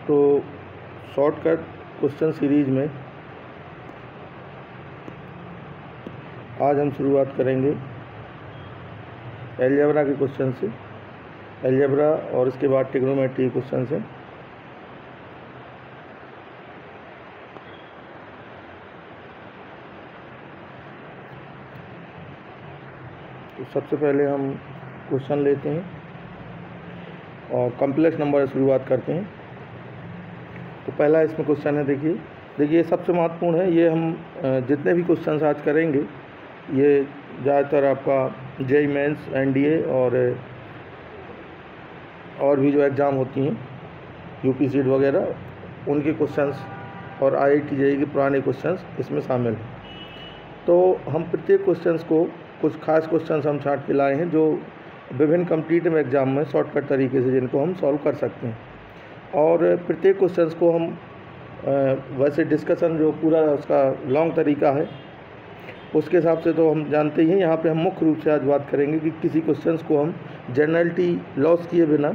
तो shortcut question series में आज हम शुरुआत करेंगे अलजेब्रा के क्वेश्चन से। अलजेब्रा और इसके बाद ट्रिग्नोमेट्री क्वेश्चन से। तो सबसे पहले हम क्वेश्चन लेते हैं और कॉम्प्लेक्स नंबर से शुरुआत करते हैं। तो पहला इसमें क्वेश्चन है, देखिए सबसे महत्वपूर्ण है। ये हम जितने भी क्वेश्चन आज करेंगे ये ज़्यादातर आपका जेईई मेंस, एनडीए और भी जो एग्ज़ाम होती हैं यूपी सीट वगैरह उनके क्वेश्चंस और आईआईटी जेईई के पुराने क्वेश्चंस इसमें शामिल हैं। तो हम प्रत्येक क्वेश्चंस को कुछ खास क्वेश्चंस हम छांट के लाए हैं जो विभिन्न कॉम्पिटिटिव एग्ज़ाम में शॉर्टकट तरीके से जिनको हम सॉल्व कर सकते हैं। और प्रत्येक क्वेश्चंस को हम वैसे डिस्कशन जो पूरा उसका लॉन्ग तरीका है उसके हिसाब से तो हम जानते ही हैं। यहाँ पे हम मुख्य रूप से आज बात करेंगे कि किसी क्वेश्चंस को हम जनरलिटी लॉस किए बिना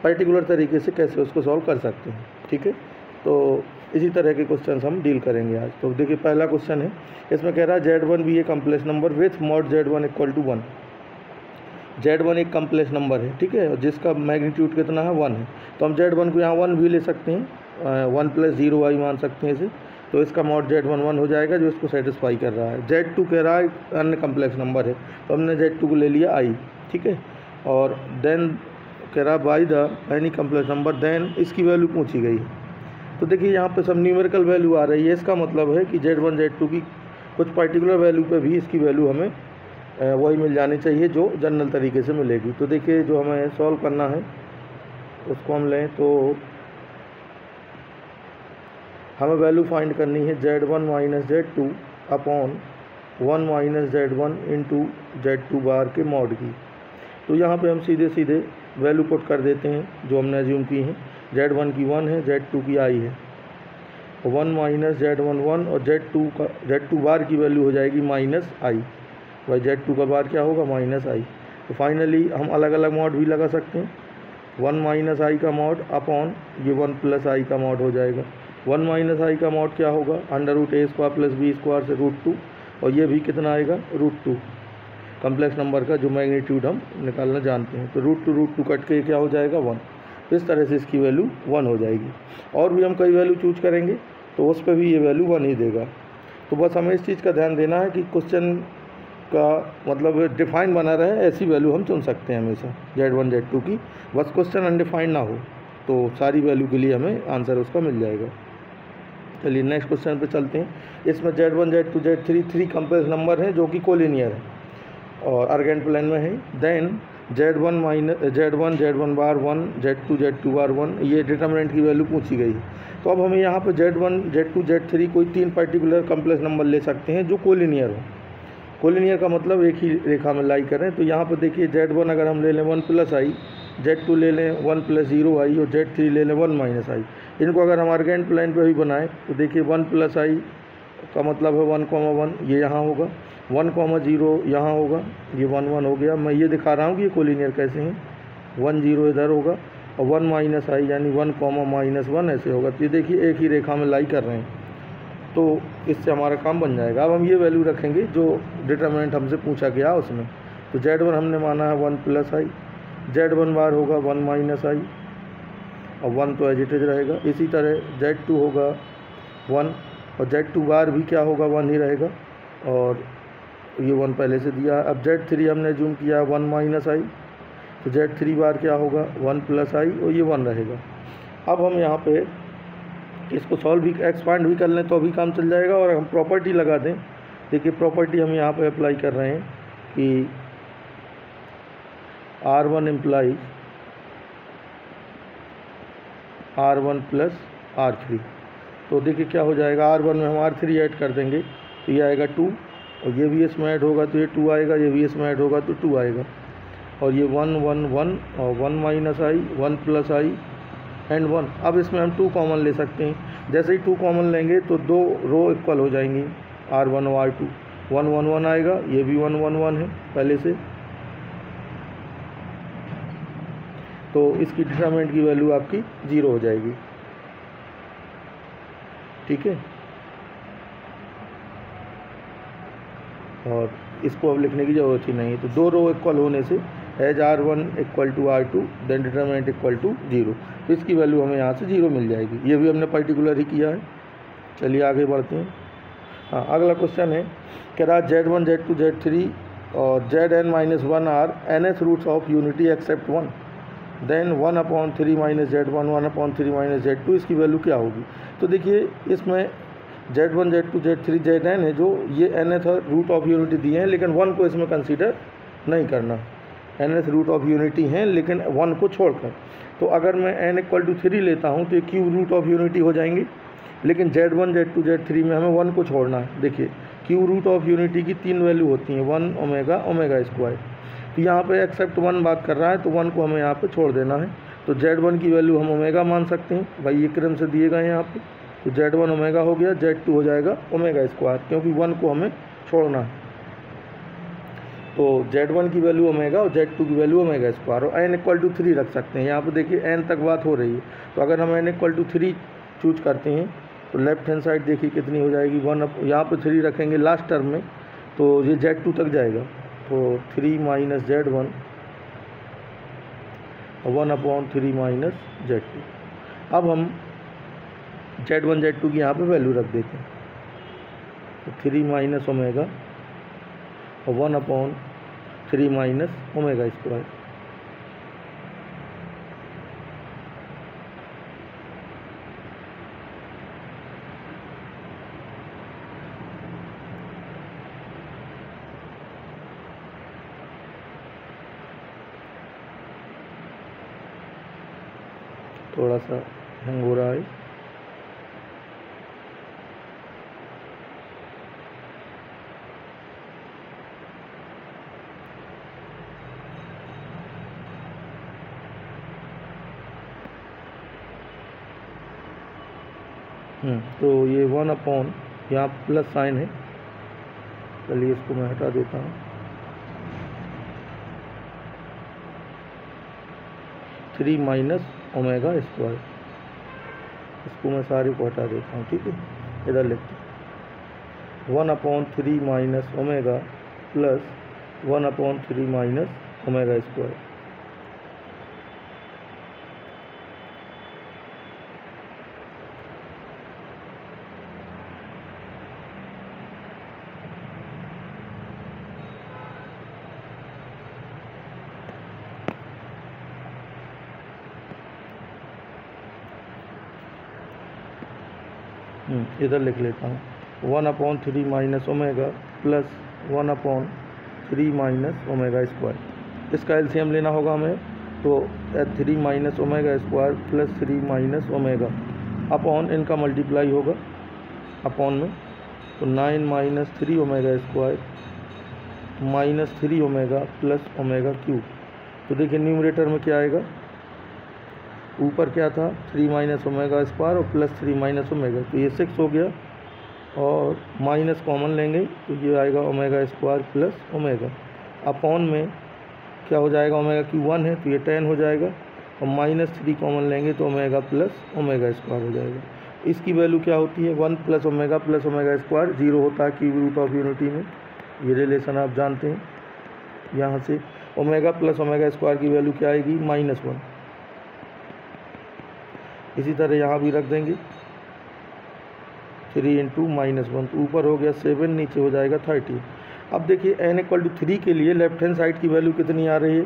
पर्टिकुलर तरीके से कैसे उसको सॉल्व कर सकते हैं। ठीक है, तो इसी तरह के क्वेश्चंस हम डील करेंगे आज। तो देखिए पहला क्वेश्चन है, इसमें कह रहा है Z1 भी एक complex number with mod Z1 equal to 1। Z1 एक कॉम्प्लेक्स नंबर है, ठीक है, जिसका मैग्नीट्यूड कितना है 1 है। तो हम Z1 को यहाँ 1 भी ले सकते हैं, 1 + 0i मान सकते हैं इसे। तो इसका मॉड Z1 1 हो जाएगा जो इसको सेटिस्फाई कर रहा है। Z2 कह रहा है अन्य कॉम्प्लेक्स नंबर है, तो हमने Z2 को ले लिया i, ठीक है। और देन कह रहा है by the any complex number, then इसकी वैल्यू पूछी गई। तो देखिए यहाँ पे सब न्यूमेरिकल वैल्यू आ रही है। इसका मतलब है कि Z1 Z2 की कुछ पर्टिकुलर वैल्यू पे भी इसकी वैल्यू हमें वही मिल जानी चाहिए जो जनरल तरीके से मिलेगी। तो देखिए जो हमें सॉल्व करना है उसको हम लें तो हमें वैल्यू फाइंड करनी है Z1 - Z2 upon 1 - Z1 into Z2 बार के मॉड की। तो यहाँ पे हम सीधे वैल्यू पुट कर देते हैं जो हमने एज्यूम की है। Z1 की 1 है, Z2 की i है। 1 - Z1 1 और Z2 बार की वैल्यू हो जाएगी -i। भाई Z2 का बार क्या होगा -i। तो फाइनली हम अलग अलग मॉड भी लगा सकते हैं। 1 - i का मॉड अपॉन ये 1 + i का मॉड हो जाएगा। 1 - i का मॉड क्या होगा √a² + b² से √2, और ये भी कितना आएगा √2। कॉम्प्लेक्स नंबर का जो मैग्नीट्यूड हम निकालना जानते हैं। तो √2 कट के क्या हो जाएगा 1। इस तरह से इसकी वैल्यू 1 हो जाएगी। और भी हम कई वैल्यू चूज करेंगे तो उस पर भी ये वैल्यू 1 ही देगा। तो बस हमें इस चीज़ का ध्यान देना है कि क्वेश्चन का मतलब डिफाइन बना रहे, ऐसी वैल्यू हम चुन सकते हैं हमेशा Z1 Z2 की। बस क्वेश्चन अनडिफाइंड ना हो तो सारी वैल्यू के लिए हमें आंसर उसका मिल जाएगा। चलिए नेक्स्ट क्वेश्चन पे चलते हैं। इसमें Z1 Z2 Z3 3 complex number हैं जो कि कोलिनियर है और अर्गेंट प्लेन में है। देन Z1 Z1 बार 1 Z2 बार 1, ये डिटर्मिनेंट की वैल्यू पूछी गई। तो अब हमें यहाँ पे Z1 Z2 Z3 कोई 3 पर्टिकुलर कॉम्प्लेक्स नंबर ले सकते हैं जो कोलिनियर हो। कोलिनियर का मतलब एक ही रेखा में लाई करें। तो यहाँ पर देखिए Z1 अगर हम ले लें 1 + i, Z2 ले लें 1 + 0i और Z3 ले लें 1 - i। इनको अगर हम अर्गेंट प्लेन पे भी बनाएं तो देखिए 1 + i का मतलब है 1, 1 ये यहाँ होगा, 1, 0 यहाँ होगा, ये 1 1 हो गया। मैं ये दिखा रहा हूँ कि ये कोलिनियर कैसे हैं। 1 0 इधर होगा और 1 - i यानी 1, -1 ऐसे होगा। तो ये देखिए एक ही रेखा में लाई कर रहे हैं, तो इससे हमारा काम बन जाएगा। अब हम ये वैल्यू रखेंगे जो डिटर्मिनेंट हमसे पूछा गया उसमें। तो Z1 हमने माना है 1 + i, Z1 बार होगा 1 - i और 1 तो एज इट इज रहेगा। इसी तरह Z2 होगा 1 और Z2 बार भी क्या होगा 1 ही रहेगा और ये 1 पहले से दिया है। अब Z3 हमने जूम किया 1 - i, तो Z3 बार क्या होगा 1 + i और ये 1 रहेगा। अब हम यहाँ पे इसको सॉल्व भी एक्सपांड भी कर लें तो भी काम चल जाएगा और हम प्रॉपर्टी लगा दें। देखिए प्रॉपर्टी हम यहाँ पे अप्लाई कर रहे हैं कि R1 इम्प्लाइज R1 + R3। तो देखिए क्या हो जाएगा, R1 में हम R3 ऐड कर देंगे तो ये आएगा 2 और ये भी इसमें ऐड होगा तो ये 2 आएगा, ये भी इसमें ऐड होगा तो 2 आएगा और ये 1 1 1 और 1 - i 1 + i एंड 1। अब इसमें हम 2 कॉमन ले सकते हैं। जैसे ही 2 कॉमन लेंगे तो 2 रो इक्वल हो जाएंगी R1 और R2। 1 1 1 आएगा, ये भी 1 1 1 है पहले से। तो इसकी डिटरमिनेंट की वैल्यू आपकी 0 हो जाएगी। ठीक है। और इसको अब लिखने की ज़रूरत ही नहीं है। तो दो रो इक्वल होने से as R1 equal to R2 then determinant equal to 0, तो इसकी वैल्यू हमें यहाँ से 0 मिल जाएगी। ये भी हमने पर्टिकुलर ही किया है। चलिए आगे बढ़ते हैं। हाँ, अगला क्वेश्चन है कह रहा Z1 Z2 Z3 और Zn-1 are nth roots of unity except 1, then 1/3 - Z1 1/3 - Z2, इसकी वैल्यू क्या होगी। तो देखिए इसमें Z1 Z2 Z3 Zn है जो ये nth रूट ऑफ यूनिटी दिए हैं, लेकिन 1 को इसमें कंसीडर नहीं करना। nth रूट ऑफ यूनिटी हैं लेकिन 1 को छोड़कर। तो अगर मैं n = 3 लेता हूँ तो ये क्यूब रूट ऑफ यूनिटी हो जाएंगे, लेकिन Z1 Z2 Z3 में हमें 1 को छोड़ना है। देखिए क्यूब रूट ऑफ यूनिटी की 3 वैल्यू होती हैं, 1 ओमेगा ओमेगा स्क्वायर। तो यहाँ पे एक्सेप्ट 1 बात कर रहा है तो 1 को हमें यहाँ पे छोड़ देना है। तो Z1 की वैल्यू हम ओमेगा मान सकते हैं, भाई ये क्रम से दिए गए हैं यहाँ पे। तो Z1 ओमेगा हो गया, Z2 हो जाएगा ओमेगा स्क्वायर, क्योंकि 1 को हमें छोड़ना है। तो Z1 की वैल्यू ओमेगा और Z2 की वैल्यू ओमेगा स्क्वायर, और n = 3 रख सकते हैं। यहाँ पे देखिए n तक बात हो रही है, तो अगर हम n = 3 चूज करते हैं तो लेफ्ट हैंड साइड देखिए कितनी हो जाएगी, 1 यहाँ पे 3 रखेंगे लास्ट टर्म में, तो ये Z2 तक जाएगा। तो 3 - Z1 1/3 - Z2। अब हम Z1 Z2 की यहाँ पे वैल्यू रख देते हैं। तो 3 - ओमेगा और 1/3 - ओमेगा स्क्वायर। थोड़ा सा हैंग हो रहा है। तो ये 1/, यहाँ प्लस साइन है, चलिए इसको मैं हटा देता हूँ। 3 - ओमेगा स्क्वायर, इसको मैं सारे को हटा देता हूँ, ठीक है। इधर लिखते हैं 1/3 - ओमेगा प्लस 1/3 - ओमेगा स्क्वायर। इधर लिख लेता हूँ 1/3 - ओमेगा प्लस 1/3 - ओमेगा स्क्वायर। इसका एलसीएम लेना होगा हमें, तो 3 - omega square plus 3 - omega upon इनका मल्टीप्लाई होगा अपॉन में, तो 9 - 3 omega square -3 omega plus omega cube. तो देखिए न्यूमरेटर में क्या आएगा, ऊपर क्या था 3 - ओमेगा स्क्वायर और प्लस 3 - ओमेगा, तो ये 6 हो गया, और माइनस कॉमन लेंगे तो ये आएगा omega square plus omega upon में क्या हो जाएगा, ओमेगा की 1 है तो ये 10 हो जाएगा, और -3 कॉमन लेंगे तो ओमेगा प्लस ओमेगा स्क्वायर हो जाएगा। इसकी वैल्यू क्या होती है, 1 + ओमेगा प्लस ओमेगा स्क्वायर 0 होता है क्यूब रूट ऑफ यूनिटी में। ये रिलेशन आप जानते हैं। यहाँ से ओमेगा प्लस ओमेगा स्क्वायर की वैल्यू क्या आएगी, -1। इसी तरह यहाँ भी रख देंगे 3 × -1, तो ऊपर हो गया 7, नीचे हो जाएगा 30। अब देखिए n = 3 के लिए लेफ्ट हैंड साइड की वैल्यू कितनी आ रही है,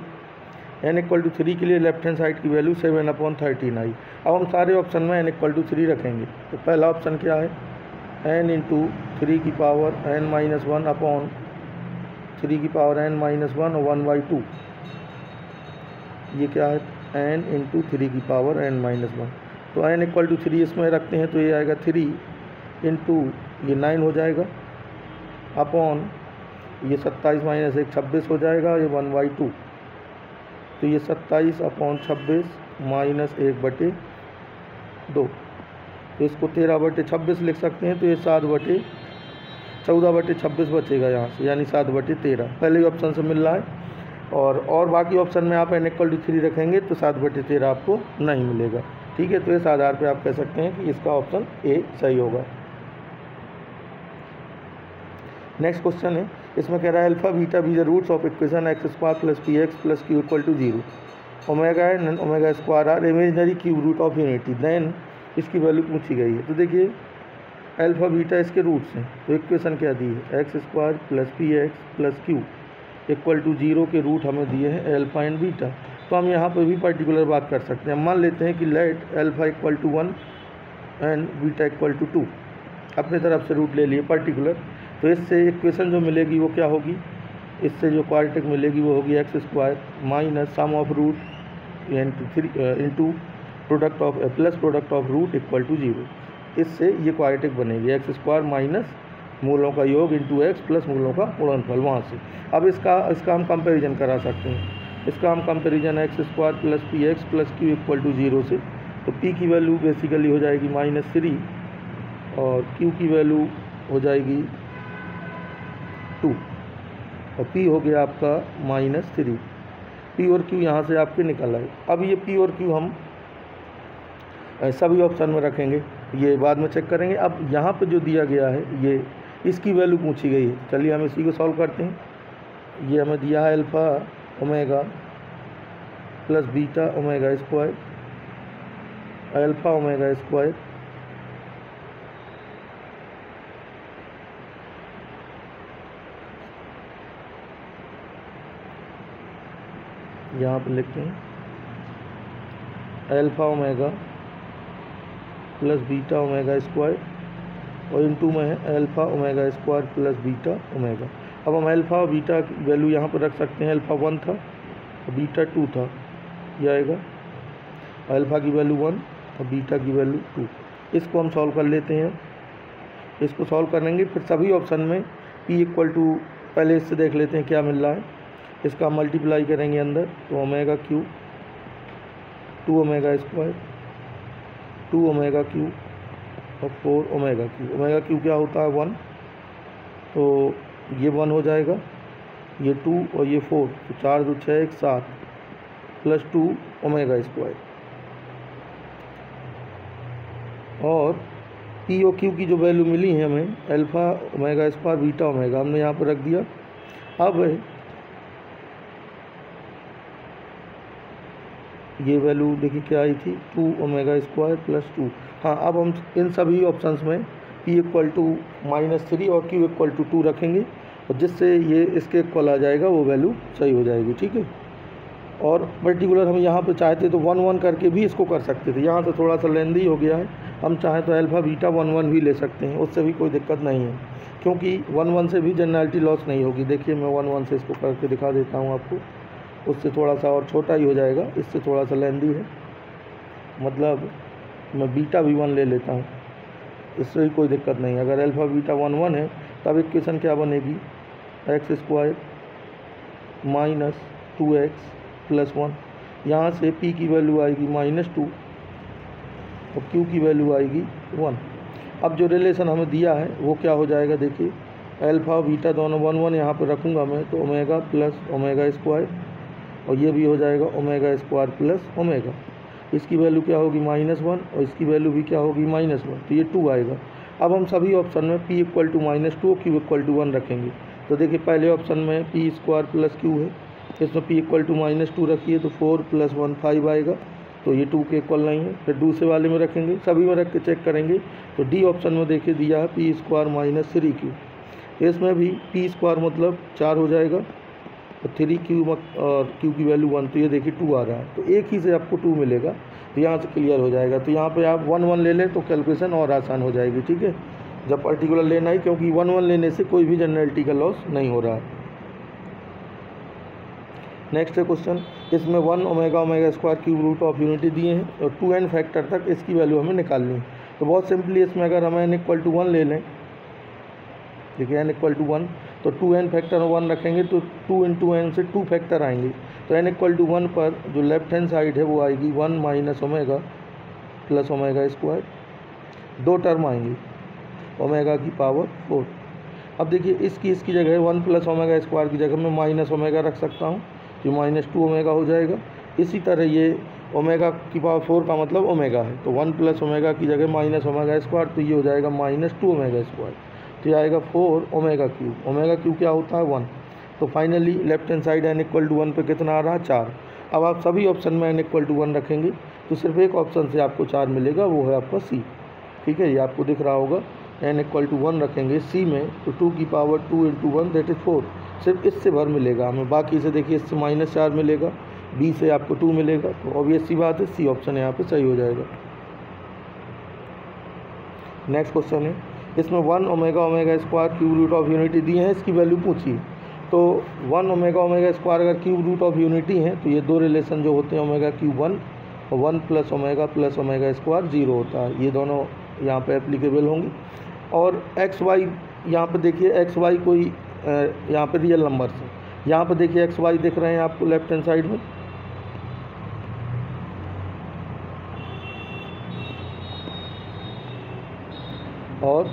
n = 3 के लिए लेफ्ट हैंड साइड की वैल्यू 7/13 आई। अब हम सारे ऑप्शन में n = 3 रखेंगे। तो पहला ऑप्शन क्या है, n × 3 की पावर n-1 अपॉन 3 की पावर n-1 और 1/2। ये क्या है, n × 3 की पावर n-1। तो n = 3 इसमें रखते हैं तो ये आएगा 3 × ये 9 हो जाएगा अपॉन ये 27 - 1 26 हो जाएगा, ये 1/2। तो ये 27/26 - 1/2। तो इसको 13/26 लिख सकते हैं, तो ये 14/26 बचेगा यहाँ से, यानी 7/13 पहले ही ऑप्शन से मिल रहा है। और बाकी ऑप्शन में आप n = 3 रखेंगे तो 7/13 आपको नहीं मिलेगा। ठीक है, तो इस आधार पे आप कह सकते हैं कि इसका ऑप्शन ए सही होगा। नेक्स्ट क्वेश्चन है, इसमें कह रहा है alpha beta be the roots of equation x square plus p x plus q equal to 0, omega and omega square are imaginary cube root of unity, then इसकी value पूछी गई है। तो देखिए अल्फा बीटा इसके रूट्स हैं, तो equation क्या दी है, x square plus p x plus q equal to 0 के रूट हमें दिए हैं अल्फा एंड बीटा। तो हम यहाँ पर भी पर्टिकुलर बात कर सकते हैं, मान लेते हैं कि let alpha equal to 1 and beta equal to 2, अपनी तरफ से रूट ले लिए पर्टिकुलर। तो इससे इक्वेशन जो मिलेगी वो क्या होगी, इससे जो क्वाड्रेटिक मिलेगी वो होगी x square minus sum of root into product of plus product of root equal to 0। इससे ये क्वाड्रेटिक बनेगी एक्स स्क्वायर माइनस मूलों का योग इंटू एक्स प्लस मूलों का गुणनफल वहाँ से। अब इसका हम कंपैरिजन करा सकते हैं, इसका हम comparison x square plus p x plus q equal to 0 से, तो पी की वैल्यू बेसिकली हो जाएगी -3 और क्यू की वैल्यू हो जाएगी 2 और p हो गया आपका -3। p और q यहाँ से आपके निकल आए। अब ये p और q हम सभी ऑप्शन में रखेंगे, ये बाद में चेक करेंगे। अब यहाँ पे जो दिया गया है ये इसकी वैल्यू पूछी गई है, चलिए हम इसी को सॉल्व करते हैं। ये हमें दिया है alpha omega plus beta omega square, alpha omega square यहाँ पर लिखते हैं alpha omega plus beta omega square और इनटू में है alpha omega square plus beta omega. अब हम अल्फ़ा और बीटा की वैल्यू यहाँ पर रख सकते हैं, अल्फ़ा 1 था और बीटा 2 था, यह आएगा अल्फ़ा की वैल्यू 1 और बीटा की वैल्यू 2। इसको हम सॉल्व कर लेते हैं, इसको सॉल्व करेंगे फिर सभी ऑप्शन में p इक्वल टू, पहले इससे देख लेते हैं क्या मिल रहा है, इसका मल्टीप्लाई करेंगे अंदर तो omega cube 2 omega square 2 omega cube और 4 ओमेगा क्यू। ओमेगा क्यू क्या होता है 1, तो ये 1 हो जाएगा, ये 2 और ये 4, तो 4 2 6 1 7 प्लस 2 ओमेगा स्क्वायर। और पी और क्यू की जो वैल्यू मिली है हमें alpha omega square beta omega हमने यहाँ पर रख दिया। अब ये वैल्यू देखिए क्या आई थी 2 ओमेगा स्क्वायर प्लस 2। हाँ, अब हम इन सभी ऑप्शंस में p इक्वल टू -3 और q इक्वल टू 2 रखेंगे और जिससे ये इसके इक्वल आ जाएगा वो वैल्यू सही हो जाएगी, ठीक है। और पर्टिकुलर हम यहाँ पे चाहते तो 1 1 करके भी इसको कर सकते थे, यहाँ तो थोड़ा सा लेंदी हो गया है, हम चाहें तो अल्फ़ा बीटा 1 1 भी ले सकते हैं, उससे भी कोई दिक्कत नहीं है क्योंकि 1 1 से भी जनरलिटी लॉस नहीं होगी। देखिए मैं 1 1 से इसको करके दिखा देता हूँ आपको, उससे थोड़ा सा और छोटा ही हो जाएगा, इससे थोड़ा सा लेंदी है, मतलब मैं बीटा भी 1 ले लेता हूँ, इससे भी कोई दिक्कत नहीं। अगर अल्फ़ा बीटा 1 1 है तब इक्वेशन क्या बनेगी, x square minus 2x plus 1, यहाँ से p की वैल्यू आएगी -2 और q की वैल्यू आएगी 1। अब जो रिलेशन हमें दिया है वो क्या हो जाएगा, देखिए अल्फ़ा और बीटा दोनों 1 1 यहाँ पर रखूँगा मैं, तो ओमेगा प्लस ओमेगा स्क्वायर और ये भी हो जाएगा ओमेगा स्क्वायर प्लस ओमेगा। इसकी वैल्यू क्या होगी -1 और इसकी वैल्यू भी क्या होगी -1, तो ये 2 आएगा। अब हम सभी ऑप्शन में p इक्वल टू -2 और q इक्वल टू 1 रखेंगे। तो देखिए पहले ऑप्शन में p स्क्वायर प्लस q है, इसमें p इक्वल टू -2 रखिए तो 4 + 1 5 आएगा, तो ये 2 के इक्वल नहीं है। फिर दूसरे वाले में रखेंगे, सभी में रख के चेक करेंगे तो डी ऑप्शन में देखिए दिया है p स्क्वायर -3q, तो इसमें भी p स्क्वायर मतलब 4 हो जाएगा और 3q और q की वैल्यू 1, तो ये देखिए 2 आ रहा है, तो एक ही से आपको 2 मिलेगा, तो यहाँ से क्लियर हो जाएगा। तो यहाँ पे आप 1 1 ले लें तो कैलकुलेशन और आसान हो जाएगी, ठीक है, जब पर्टिकुलर लेना ही, क्योंकि 1 1 लेने से कोई भी जनरलिटी का लॉस नहीं हो रहा है। नेक्स्ट है क्वेश्चन, इसमें 1 omega omega square cube root of unity दिए हैं और 2n फैक्टर तक इसकी वैल्यू हमें निकालनी है। तो बहुत सिंपली इसमें अगर हम n इक्वल टू 1 ले लें, देखिए n इक्वल टू 1, तो 2n फैक्टर 1 रखेंगे तो 2 × n से 2 फैक्टर आएंगे, तो n इक्वल टू 1 पर जो लेफ्ट हैंड साइड है वो आएगी 1 minus omega plus omega square, 2 term आएंगी ओमेगा की पावर 4। अब देखिए इसकी जगह 1 प्लस ओमेगा स्क्वायर की जगह मैं माइनस ओमेगा रख सकता हूँ, तो -2 ओमेगा हो जाएगा। इसी तरह ये ओमेगा की पावर 4 का मतलब ओमेगा है, तो 1 प्लस ओमेगा की जगह माइनस ओमेगा स्क्वायर, तो ये हो जाएगा -2 ओमेगा स्क्वायर, तो ये आएगा 4 ओमेगा क्यूब। ओमेगा क्यूब क्या होता है 1। तो finally left hand side n = 1 पे कितना आ रहा है 4। अब आप सभी ऑप्शन में n = 1 रखेंगे तो सिर्फ एक ऑप्शन से आपको 4 मिलेगा, वो है आपका सी। ठीक है, ये आपको दिख रहा होगा। n = 1 रखेंगे सी में तो 2 की पावर 2 × 1 दैट इज़ 4, सिर्फ इससे भर मिलेगा हमें। बाकी से देखिए इससे -4 मिलेगा, बी से आपको 2 मिलेगा, तो ऑब्वियस सी बात है सी ऑप्शन यहाँ पे सही हो जाएगा। नेक्स्ट क्वेश्चन है, इसमें 1 omega square cube root of unity दी है, इसकी वैल्यू पूछिए। तो 1 ओमेगा स्क्वायर अगर क्यूब रूट ऑफ यूनिटी है तो ये दो रिलेशन जो होते हैं ओमेगा क्यूब 1 और 1 प्लस ओमेगा स्क्वायर 0 होता है, ये दोनों यहाँ पे एप्लीकेबल होंगे। और एक्स वाई यहाँ पे देखिए, एक्स वाई कोई यहाँ पे रियल नंबर है, यहाँ पे देखिए एक्स वाई दिख रहे हैं आपको लेफ्ट हैंड साइड में, और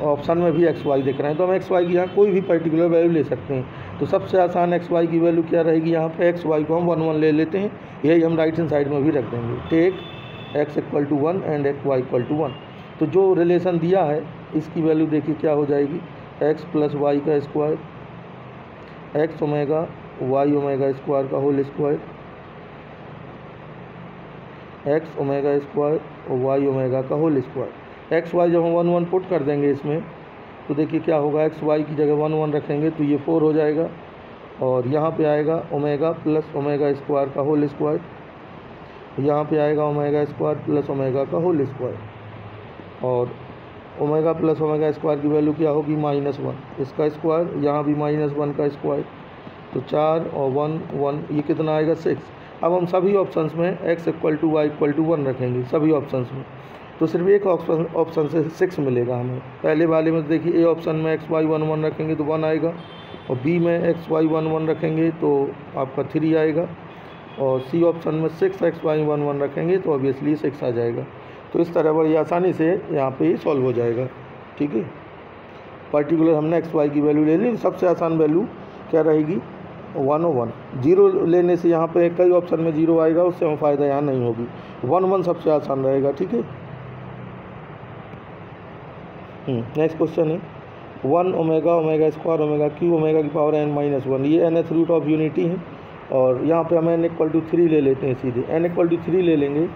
ऑप्शन में भी एक्स वाई दिख रहे हैं, तो हम एक्स वाई की यहाँ कोई भी पर्टिकुलर वैल्यू ले सकते हैं। तो सबसे आसान एक्स वाई की वैल्यू क्या रहेगी, यहाँ पे एक्स वाई को हम 1 1 ले लेते हैं, यही हम राइट हैंड साइड में भी रख देंगे। Take x = 1 and y = 1। तो जो रिलेशन दिया है इसकी वैल्यू देखिए क्या हो जाएगी, x + y का square, x omega y omega square का whole square, x omega square और y ओमेगा का होल स्क्वायर। एक्स वाई जब हम 1 1 पुट कर देंगे इसमें तो देखिए क्या होगा, एक्स वाई की जगह 1 1 रखेंगे तो ये 4 हो जाएगा, और यहाँ पे आएगा ओमेगा प्लस ओमेगा स्क्वायर का होल स्क्वायर, यहाँ पे आएगा ओमेगा स्क्वायर प्लस ओमेगा का होल स्क्वायर, और ओमेगा प्लस ओमेगा स्क्वायर की वैल्यू क्या होगी -1, इसका स्क्वायर, यहाँ भी -1 का स्क्वायर, तो 4 और 1 1, ये कितना आएगा 6। अब हम सभी ऑप्शंस में x = y = 1 रखेंगे सभी ऑप्शंस में, तो सिर्फ एक ऑप्शन से 6 मिलेगा हमें। पहले वाले में देखिए ए ऑप्शन में x y 1 1 रखेंगे तो 1 आएगा, और बी में x y 1 1 रखेंगे तो आपका 3 आएगा, और सी ऑप्शन में 6 x y 1 1 रखेंगे तो ऑब्वियसली 6 आ जाएगा। तो इस तरह बड़ी आसानी से यहाँ पे ही सॉल्व हो जाएगा। ठीक है, पर्टिकुलर हमने एक्स वाई की वैल्यू ले ली, सबसे आसान वैल्यू क्या रहेगी 1 और 1। 0 लेने से यहाँ पे कई ऑप्शन में 0 आएगा, उससे हमें फ़ायदा यहाँ नहीं होगी। 1 1 सबसे आसान रहेगा। ठीक है, नेक्स्ट क्वेश्चन है 1 omega square omega cube omega की पावर n-1, ये nth रूट ऑफ यूनिटी है, और यहाँ पे हम n = 3 ले लेते हैं सीधे। n = 3 ले लेंगे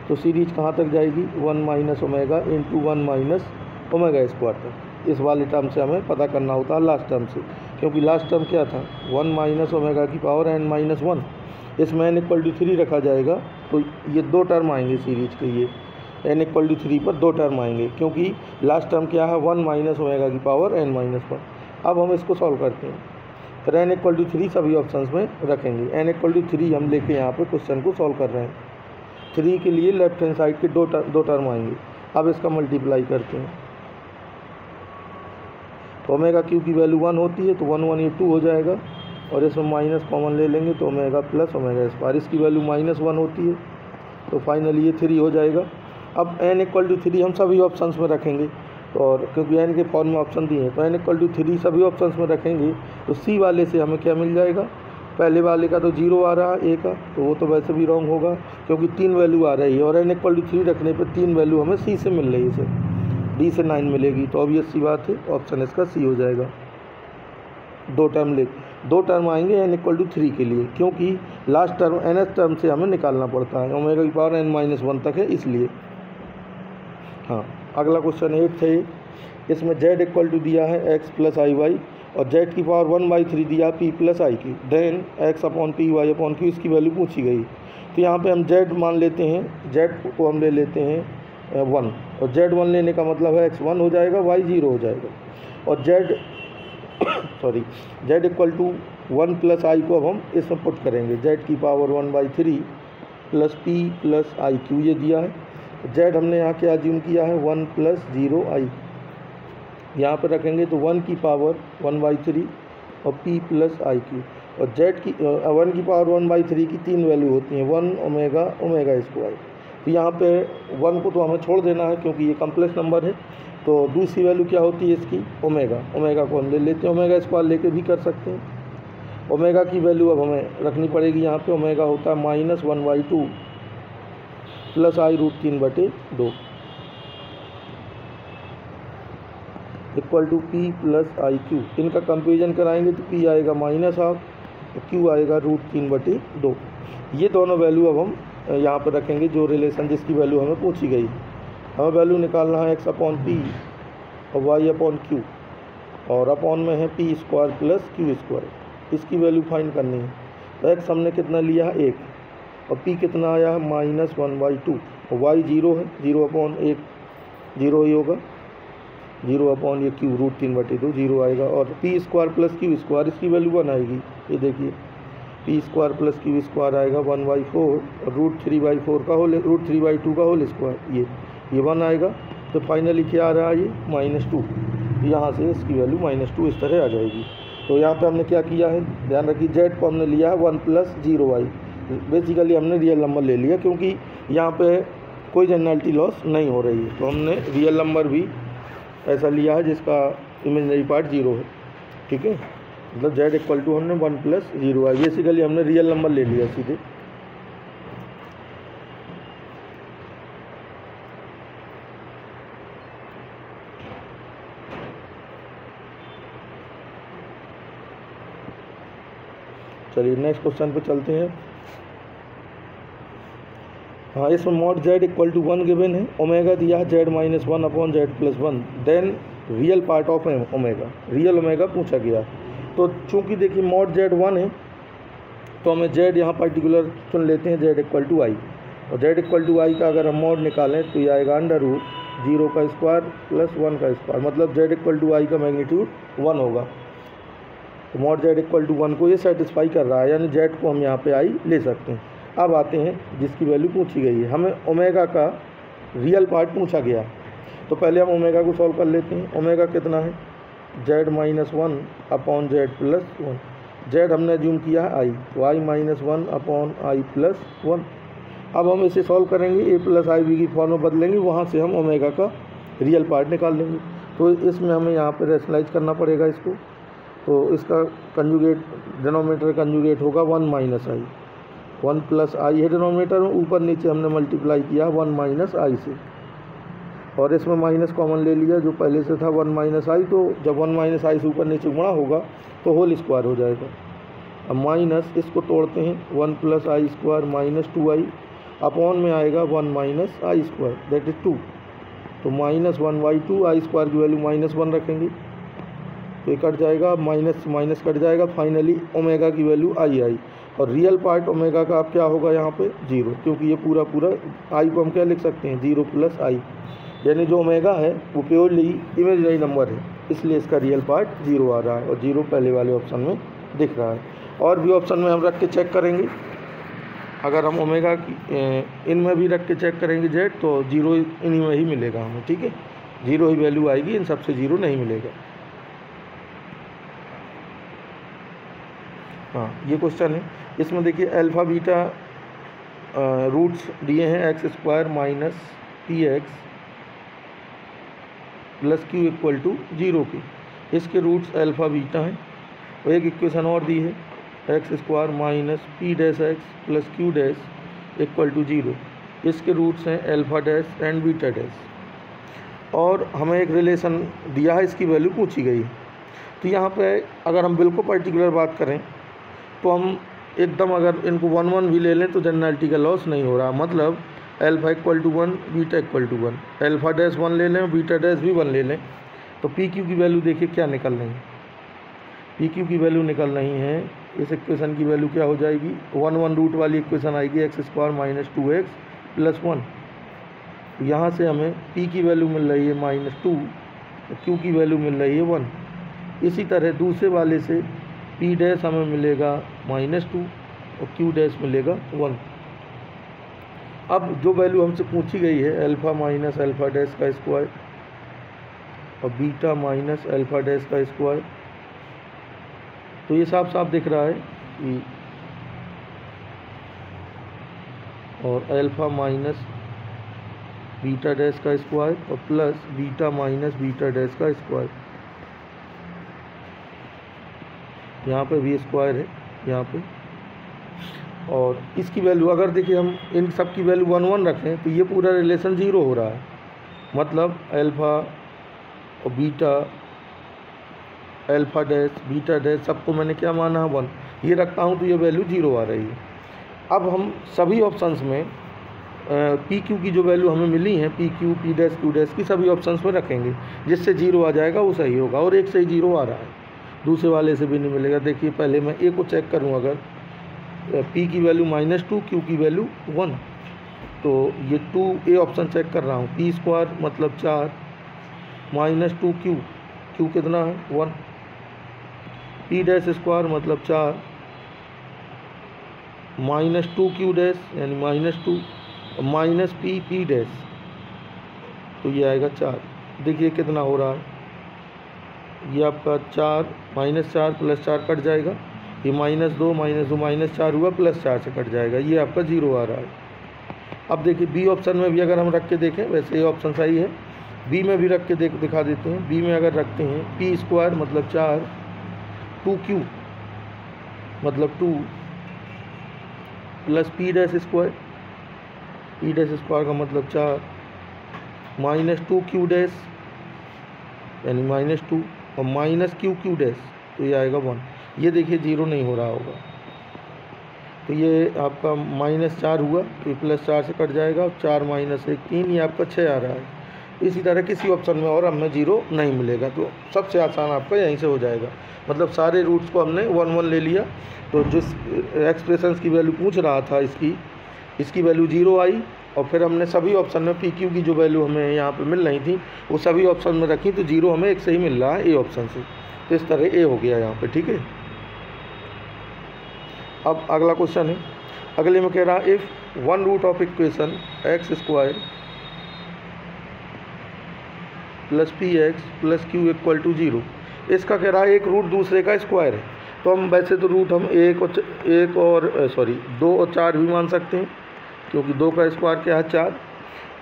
तो सीरीज कहाँ तक जाएगी 1 - ओमेगा × 1 - ओमेगा स्क्वायर तक। इस वाले टर्म से हमें पता करना होता है लास्ट टर्म से, क्योंकि लास्ट टर्म क्या था 1 - ओमेगा की पावर n-1, इसमें n = 3 रखा जाएगा तो ये दो टर्म आएंगे सीरीज के, ये n = 3 पर दो टर्म आएंगे, क्योंकि लास्ट टर्म क्या है 1 - ओमेगा की पावर n-1। अब हम इसको सॉल्व करते हैं, फिर n = 3 सभी ऑप्शंस में रखेंगे। n = 3 हम लेके यहाँ पे क्वेश्चन को सॉल्व कर रहे हैं। 3 के लिए लेफ्ट हैंड साइड के दो टर्म आएंगे। अब इसका मल्टीप्लाई करते हैं, तो ओमेगा क्यूब की वैल्यू 1 होती है तो 1 1 ये 2 हो जाएगा, और इसमें माइनस कॉमन ले लेंगे तो ओमेगा प्लस ओमेगा स्क्वायर, इसकी वैल्यू -1 होती है, तो फाइनली ये 3 हो जाएगा। अब n = 3 हम सभी ऑप्शंस में रखेंगे, और क्योंकि n के फॉर्म में ऑप्शन दिए हैं तो n = 3 सभी ऑप्शंस में रखेंगे, तो सी वाले से हमें क्या मिल जाएगा, पहले वाले का तो 0 आ रहा है a का, तो वो तो वैसे भी रॉन्ग होगा क्योंकि 3 वैल्यू आ रही है, और n = 3 रखने पर 3 वैल्यू हमें सी से मिल रही है, इसे डी से 9 मिलेगी, तो ऑब्वियस सी बात है ऑप्शन इसका सी हो जाएगा। दो टर्म आएंगे n = 3 के लिए, क्योंकि लास्ट टर्म nth टर्म से हमें निकालना पड़ता है, ओमेगा की पावर n-1 तक है इसलिए। हाँ, अगला क्वेश्चन 8 है, इसमें z = दिया है x + iy, और z की पावर 1/3 दिया p + iq, then x/p y/q इसकी वैल्यू पूछी गई। तो यहाँ पे हम z मान लेते हैं, z को हम ले लेते हैं 1, और z 1 लेने का मतलब है x 1 हो जाएगा y 0 हो जाएगा, और z = 1 + i को अब हम इसमें पुट करेंगे, z की पावर 1/3 + p + iq ये दिया है। z हमने यहाँ क्या अज्यूम किया है 1 + 0i, यहाँ पर रखेंगे तो 1 की पावर 1/3 और p + iq, और z की 1 की पावर 1/3 की 3 वैल्यू होती हैं 1 ओमेगा स्क्वायर, तो यहाँ पे 1 को तो हमें छोड़ देना है क्योंकि ये कम्प्लेक्स नंबर है। तो दूसरी वैल्यू क्या होती है इसकी ओमेगा को हम ले लेते हैं, ओमेगा स्क्वायर लेके भी कर सकते हैं। ओमेगा की वैल्यू अब हमें रखनी पड़ेगी यहाँ पे, ओमेगा होता है -1/2 plus i root 3/2 equal to p plus i q. इनका कंपेरिजन कराएंगे तो पी आएगा -1/2 तो क्यू आएगा रूट 3/2। ये दोनों वैल्यू अब हम यहाँ पर रखेंगे, जो रिलेशन जिसकी वैल्यू हमें पूछी गई। हमें वैल्यू निकालना है x अपॉन पी और y अपॉन क्यू, और अपॉन में है P square plus Q square. इसकी वैल्यू फाइंड करनी है। तो x हमने कितना लिया है 1, और p कितना आया है -1/2, और y 0 है, 0 अपॉन 1 0 ही होगा, 0 अपॉन ये क्यू रूट 3/2 0 आएगा, और P square plus Q square इसकी वैल्यू 1 आएगी। ये देखिए P square plus Q square आएगा 1/4, और रूट 3/2 का होल स्क्वायर ये 1 आएगा। तो फाइनली क्या आ रहा है ये -2। यहाँ से इसकी वैल्यू -2 इस तरह आ जाएगी। तो यहाँ पे हमने क्या किया है, ध्यान रखिए, जेड को हमने लिया है 1 + 0y। बेसिकली हमने रियल नंबर ले लिया क्योंकि यहाँ पे कोई जनरलिटी लॉस नहीं हो रही है, तो हमने रियल नंबर भी ऐसा लिया है जिसका इमेजिनरी पार्ट 0 है। ठीक है, मतलब z इक्वल टू हमने 1 + 0y, बेसिकली हमने रियल नंबर ले लिया सीधे। चलिए नेक्स्ट क्वेश्चन पे चलते हैं। हाँ, इसमें mod z equal to 1 given है, ओमेगा दिया है z - 1 upon z + 1, then real part of omega, real omega पूछा गया। तो चूंकि देखिए मॉड z 1 है तो हमें z यहाँ पर्टिकुलर चुन लेते हैं, z इक्वल टू i, और z इक्वल टू i का अगर हम मॉड निकालें तो ये आएगा √0 का स्क्वायर प्लस 1 का स्क्वायर, मतलब z इक्वल टू i का मैग्नीट्यूड 1 होगा। तो मॉड z इक्वल टू 1 को ये सेटिस्फाई कर रहा है, यानी z को हम यहाँ पे i ले सकते हैं। अब आते हैं जिसकी वैल्यू पूछी गई है, हमें ओमेगा का रियल पार्ट पूछा गया। तो पहले हम ओमेगा को सॉल्व कर लेते हैं। ओमेगा कितना है, z - 1 अपॉन z + 1, z हमने ज्यूम किया है i, तो i - 1 अपॉन i + 1। अब हम इसे सॉल्व करेंगे, a + ib की फॉर्म में बदलेंगे, वहाँ से हम ओमेगा का रियल पार्ट निकाल लेंगे। तो इसमें हमें यहाँ पर रेशनलाइज करना पड़ेगा इसको। तो इसका कंजुगेट, डिनोमिनेटर कंजुगेट होगा 1 - i, 1 + i है डिनोमिनेटर में, ऊपर नीचे हमने मल्टीप्लाई किया 1 - i से, और इसमें माइनस कॉमन ले लिया जो पहले से था 1 - i। तो जब 1 - i से ऊपर नीचे गुणा होगा तो होल स्क्वायर हो जाएगा। अब माइनस इसको तोड़ते हैं, 1 + i² - 2i अपॉन में आएगा 1 - i², दैट इज़ 2। तो -1/2, i² की वैल्यू -1 रखेंगे तो ये कट जाएगा, माइनस माइनस कट जाएगा, फाइनली ओमेगा की वैल्यू आई, और रियल पार्ट ओमेगा का अब क्या होगा यहाँ पे 0, क्योंकि ये पूरा आई को हम क्या लिख सकते हैं 0 + i, यानी जो ओमेगा है वो प्योरली इमेजिनरी नंबर है, इसलिए इसका रियल पार्ट 0 आ रहा है, और 0 पहले वाले ऑप्शन में दिख रहा है। और भी ऑप्शन में हम रख के चेक करेंगे, अगर हम ओमेगा की इनमें भी रख के चेक करेंगे z, तो 0 इन्हीं में ही मिलेगा हमें। ठीक है, 0 ही वैल्यू आएगी, इन सबसे 0 नहीं मिलेगा। हाँ, ये क्वेश्चन है, इसमें देखिए अल्फ़ा बीटा रूट्स दिए हैं x² - px + q equal to 0 के, इसके रूट्स अल्फ़ा बीटा हैं। और एक इक्वेशन और दी है x² - p' + q' equal to 0, इसके रूट्स हैं alpha dash and beta dash. और हमें एक रिलेशन दिया है, इसकी वैल्यू पूछी गई है। तो यहाँ पे अगर हम बिल्कुल पर्टिकुलर बात करें तो हम एकदम अगर इनको 1 भी ले लें तो जनरलिटी का लॉस नहीं हो रहा, मतलब alpha equal to 1, beta equal to 1, alpha dash 1 ले लें, बीटा डैश भी 1 ले लें, तो पी क्यू की वैल्यू देखिए क्या निकल रही है, पी क्यू की वैल्यू निकल रही है, इस इक्वेशन की वैल्यू क्या हो जाएगी, 1 रूट वाली इक्वेशन आएगी x² - 2x + 1। तो यहाँ से हमें पी की वैल्यू मिल रही है -2, क्यू की वैल्यू मिल रही है 1। इसी तरह दूसरे वाले से पी डैश हमें मिलेगा -2 और क्यू डैश मिलेगा 1। अब जो वैल्यू हमसे पूछी गई है अल्फ़ा - अल्फ़ा डैश का स्क्वायर और बीटा - अल्फ़ा डैश का स्क्वायर, तो ये साफ साफ दिख रहा है कि और अल्फ़ा - बीटा डैश का स्क्वायर और प्लस बीटा - बीटा डैश का स्क्वायर, यहाँ पे भी स्क्वायर है यहाँ पे, और इसकी वैल्यू अगर देखिए हम इन सब की वैल्यू 1 1 रखें तो ये पूरा रिलेशन 0 हो रहा है, मतलब अल्फ़ा और beta, alpha dash beta dash सबको मैंने क्या माना है 1, ये रखता हूँ तो ये वैल्यू 0 आ रही है। अब हम सभी ऑप्शंस में पी क्यू की जो वैल्यू हमें मिली है P Q P dash Q dash की सभी ऑप्शंस में रखेंगे, जिससे 0 आ जाएगा वो सही होगा। और एक से ही 0 आ रहा है, दूसरे वाले से भी नहीं मिलेगा। देखिए पहले मैं ए को चेक करूँ, अगर पी की वैल्यू -2 क्यू की वैल्यू 1, तो ये 2 ए ऑप्शन चेक कर रहा हूँ। पी स्क्वायर मतलब 4 -2 क्यू, क्यू कितना है 1, पी डैश स्क्वायर मतलब 4 -2 क्यू डैश यानी -2 माइनस पी पी डैश, तो ये आएगा 4। देखिए कितना हो रहा है, ये आपका 4 -4 + 4 कट जाएगा, ये -2 -4 हुआ +4 से कट जाएगा, ये आपका 0 आ रहा है। अब देखिए बी ऑप्शन में भी अगर हम रख के देखें, वैसे ये ऑप्शन सही है, बी में भी रख के दिखा देते हैं। बी में अगर रखते हैं पी स्क्वायर मतलब 4 2q मतलब 2 plus P dash square, P dash square का मतलब 4 -2 क्यू डैश यानी -2 और -q क्यू डैश, तो ये आएगा 1। ये देखिए 0 नहीं हो रहा होगा, तो ये आपका -4 हुआ तो +4 से कट जाएगा, 4 - 1 3, ये आपका 6 आ रहा है। इसी तरह किसी ऑप्शन में और हमें 0 नहीं मिलेगा, तो सबसे आसान आपका यहीं से हो जाएगा। मतलब सारे रूट्स को हमने 1 1 ले लिया, तो जिस एक्सप्रेशंस की वैल्यू पूछ रहा था इसकी वैल्यू 0 आई, और फिर हमने सभी ऑप्शन में पी क्यू की जो वैल्यू हमें यहाँ पे मिल रही थी वो सभी ऑप्शन में रखी, तो 0 हमें एक से ही मिल रहा है ए ऑप्शन से। तो इस तरह ए हो गया यहाँ पे, ठीक है। अब अगला क्वेश्चन है, अगले में कह रहा है if one root of equation x² + px + q = 0, इसका कह रहा है एक रूट दूसरे का स्क्वायर है। तो हम वैसे तो रूट हम 2 और 4 भी मान सकते हैं, क्योंकि 2 का स्क्वायर क्या है 4,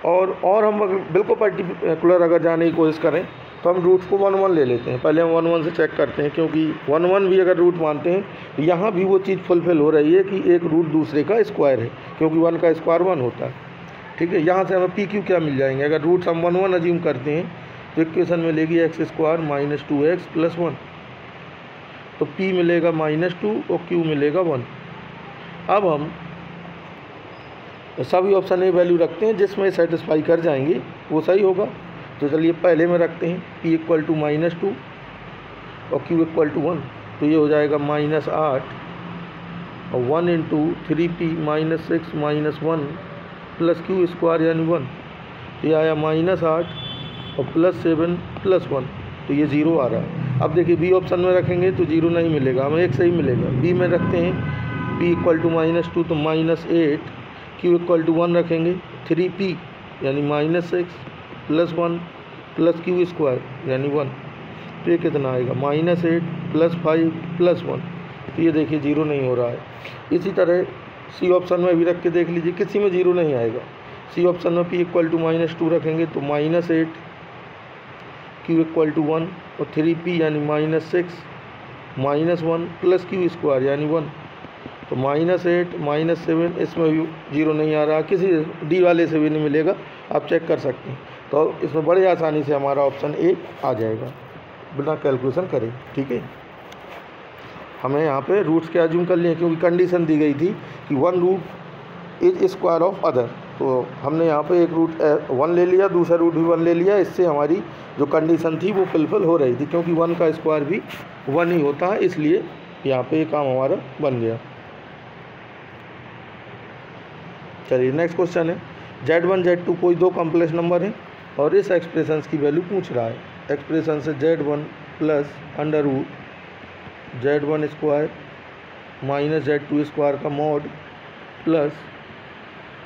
और हम बिल्कुल पर्टिकुलर अगर जाने की कोशिश करें तो हम रूट को 1 1 ले लेते हैं। पहले हम 1 1 से चेक करते हैं, क्योंकि 1 1 भी अगर रूट मानते हैं तो यहाँ भी वो चीज़ फुलफिल हो रही है कि एक रूट दूसरे का स्क्वायर है, क्योंकि 1 का स्क्वायर 1 होता है, ठीक है। यहाँ से हमें पी क्यू क्या मिल जाएंगे, अगर रूट्स हम 1 1 अज्यूम करते हैं तो इक्वेशन मिलेगी x² - 2x + 1, तो p मिलेगा -2 और q मिलेगा 1। अब हम सभी ऑप्शन में वैल्यू रखते हैं, जिसमें सेटिस्फाई कर जाएंगे वो सही होगा। तो चलिए पहले में रखते हैं p = -2 और q = 1, तो ये हो जाएगा -8 और 1 × 3p - 6 - 1 + q² यानी 1, तो ये आया -8 और +7 + 1, तो ये 0 आ रहा है। अब देखिए बी ऑप्शन में रखेंगे तो 0 नहीं मिलेगा, हमें एक सही मिलेगा। बी में रखते हैं p = -2 तो -8, q = 1 रखेंगे, 3p यानी -6 + 1 + q² यानी 1, तो ये कितना आएगा -8 + 5 + 1, तो ये देखिए 0 नहीं हो रहा है। इसी तरह सी ऑप्शन में भी रख के देख लीजिए, किसी में 0 नहीं आएगा। सी ऑप्शन में p = -2 रखेंगे तो -8, q = 1 और 3p यानी -6 - 1 + q² यानी 1, तो -8 -7, इसमें भी 0 नहीं आ रहा, किसी डी वाले से भी नहीं मिलेगा, आप चेक कर सकते हैं। तो इसमें बड़े आसानी से हमारा ऑप्शन ए आ जाएगा बिना कैलकुलेशन करें, ठीक है। हमें यहाँ पे रूट्स क्या अज्यूम कर लिए, क्योंकि कंडीशन दी गई थी कि 1 root is square of other, तो हमने यहाँ पे एक रूट 1 ले लिया, दूसरा रूट भी 1 ले लिया। इससे हमारी जो कंडीशन थी वो फुलफिल हो रही थी, क्योंकि 1 का स्क्वायर भी 1 ही होता है, इसलिए यहाँ पे ये काम हमारा बन गया। चलिए नेक्स्ट क्वेश्चन है, Z1 Z2 कोई 2 कॉम्प्लेक्स नंबर हैं और इस एक्सप्रेशन की वैल्यू पूछ रहा है। एक्सप्रेशन से Z1 + √Z1² - Z2² का mod plus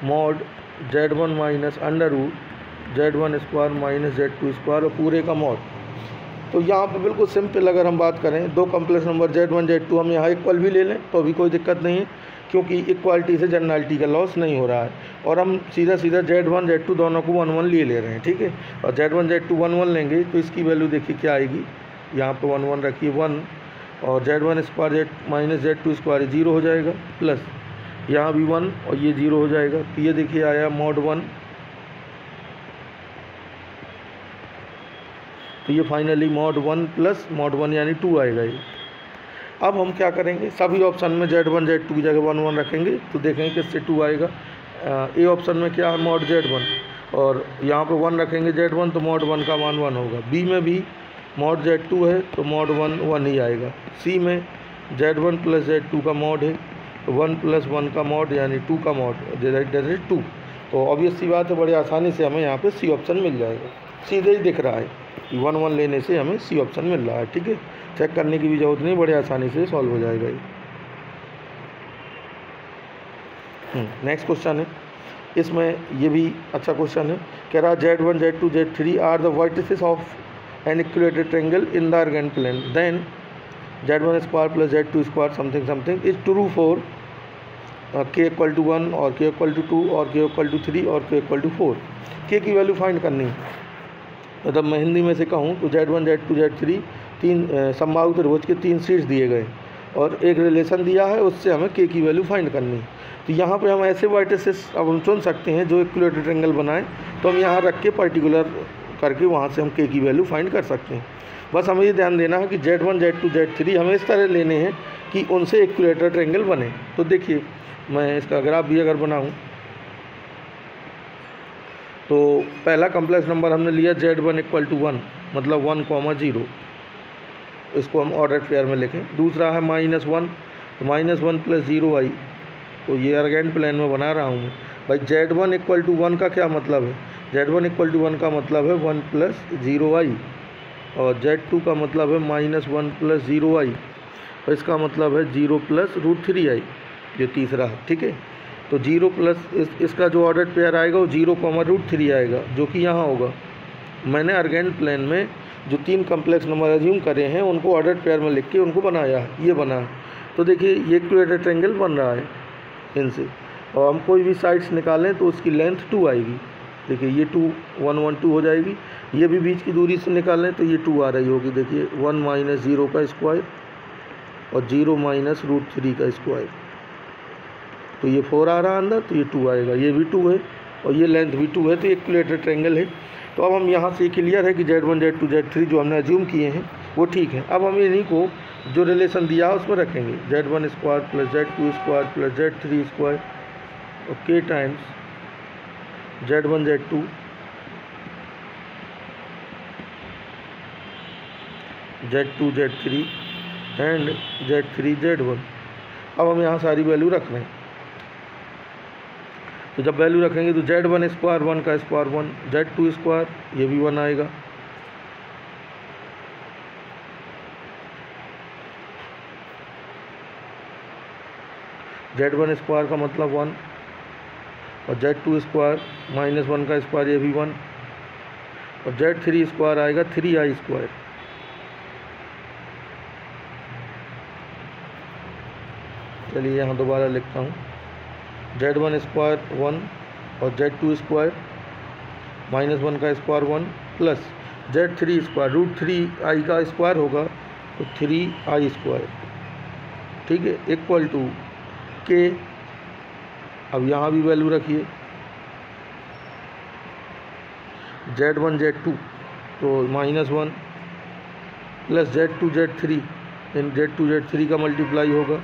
mod Z1 - √Z1² - Z2² और पूरे का मॉड। तो यहाँ पे बिल्कुल सिंपल अगर हम बात करें, 2 कॉम्प्लेक्स नंबर Z1 Z2 हम यहाँ इक्वल भी ले लें तो भी कोई दिक्कत नहीं है, क्योंकि इक्वालिटी से जनरलिटी का लॉस नहीं हो रहा है, और हम सीधा Z1 Z2 दोनों को 1 1 ले रहे हैं, ठीक है। और Z1 Z2 1 1 लेंगे तो इसकी वैल्यू देखिए क्या आएगी, यहाँ पे 1 1 रखिए 1, और Z1² - Z2² 0 हो जाएगा, प्लस यहाँ भी 1 और ये 0 हो जाएगा। तो ये देखिए आया mod 1। तो ये फाइनली mod 1 प्लस mod 1 यानी 2 आएगा ये। अब हम क्या करेंगे, सभी ऑप्शन में Z1 Z2 की जगह 1 1 रखेंगे तो देखेंगे किससे 2 आएगा। ए ऑप्शन में क्या है mod Z1 और यहाँ पे 1 रखेंगे Z1 तो mod 1 का मान 1 होगा। बी में भी mod Z2 है तो mod 1 1 ही आएगा। सी में Z1 प्लस Z2 का mod है तो 1 प्लस 1 का mod यानी 2 का mod जैसे 2। तो ऑब्वियस सी बात है, बड़ी आसानी से हमें यहाँ पे सी ऑप्शन मिल जाएगा। सीधे ही दिख रहा है कि 1 1 लेने से हमें सी ऑप्शन मिल रहा है। ठीक है, चेक करने की भी जरूरत नहीं, बड़े आसानी से सॉल्व हो जाएगा ये। नेक्स्ट क्वेश्चन है, इसमें ये भी अच्छा क्वेश्चन है। कह रहा Z1 Z2 Z3 are the vertices of an equilateral triangle in the argand plane, then Z1 square plus Z2 square something something is true for k equal to 1 और k equal to 2 और k equal to 3 और k equal to 4। k की value find करनी है। मतलब मैं हिंदी में से कहूँ तो Z1 Z2 Z3 तीन संभावित त्रिभुज के 3 शीट्स दिए गए और एक रिलेशन दिया है, उससे हमें k की वैल्यू फाइंड करनी है। तो यहाँ पे हम ऐसे वर्टिसेस अब हम चुन सकते हैं जो इक्विलेटरल ट्रायंगल बनाएं, तो हम यहाँ रख के पर्टिकुलर करके वहाँ से हम k की वैल्यू फाइंड कर सकते हैं। बस हमें ये ध्यान देना है कि Z1 Z2 Z3 हमें इस तरह लेने हैं कि उनसे इक्विलेटरल ट्रायंगल बने। तो देखिए मैं इसका ग्राफ भी अगर बनाऊँ तो पहला कम्प्लेक्स नंबर हमने लिया Z1 इक्वल टू 1 मतलब 1, 0, इसको हम ऑर्डर पेयर में लिखें। दूसरा है -1 तो -1 प्लस 0 आई, तो ये आर्गेंट प्लेन में बना रहा हूँ मैं। भाई Z1 इक्वल टू 1 का क्या मतलब है, Z1 इक्वल टू 1 का मतलब है 1 प्लस 0 आई और Z2 का मतलब है -1 प्लस 0 आई और इसका मतलब है 0 प्लस √3 आई, जो तीसरा है। ठीक है, तो 0 प्लस इसका जो ऑर्डर पेयर आएगा वो 0, √3 आएगा, जो कि यहाँ होगा। मैंने आर्गेंट प्लेन में जो 3 कम्प्लेक्स नंबर अज्यूम करे हैं उनको ऑर्डर पेयर में लिख के उनको बनाया, ये बना है। तो देखिए ये इक्विलेटरल ट्रायंगल बन रहा है इनसे, और हम कोई भी साइड्स निकालें तो उसकी लेंथ 2 आएगी। देखिए ये 2 1 1 2 हो जाएगी। ये भी बीच की दूरी से निकालें तो ये 2 आ रही होगी। देखिए 1 - 0 का स्क्वायर और 0 - √3 का स्क्वायर, तो ये 4 आ रहा है अंदर, तो ये 2 आएगा। ये भी 2 है और ये लेंथ भी 2 है, तो इक्विलेटरल ट्रायंगल है। तो अब हम यहाँ से क्लियर है कि Z1 Z2 Z3 जो हमने अज्यूम किए हैं वो ठीक है। अब हम इन्हीं को जो रिलेशन दिया है उसमें रखेंगे, Z1 square plus Z2 square plus Z3 square और k times Z1 Z2 Z2 Z3 and Z3 Z1। अब हम यहाँ सारी वैल्यू रख रहे हैं। तो जब वैल्यू रखेंगे तो Z1 स्क्वायर 1 का स्क्वायर 1, Z2 स्क्वायर ये भी 1 आएगा, Z1 स्क्वायर का मतलब 1 और Z2 स्क्वायर -1 का स्क्वायर ये भी 1 और Z3 स्क्वायर आएगा 3i स्क्वायर। चलिए यहाँ दोबारा लिखता हूँ, Z1 स्क्वायर 1 और Z2 स्क्वायर -1 का square 1 plus Z3 square √3i का स्क्वायर होगा तो 3i स्क्वायर। ठीक है, इक्वल टू k। अब यहाँ भी वैल्यू रखिए, Z1 Z2 तो -1 प्लस Z2 Z3, इन Z2 Z3 का मल्टीप्लाई होगा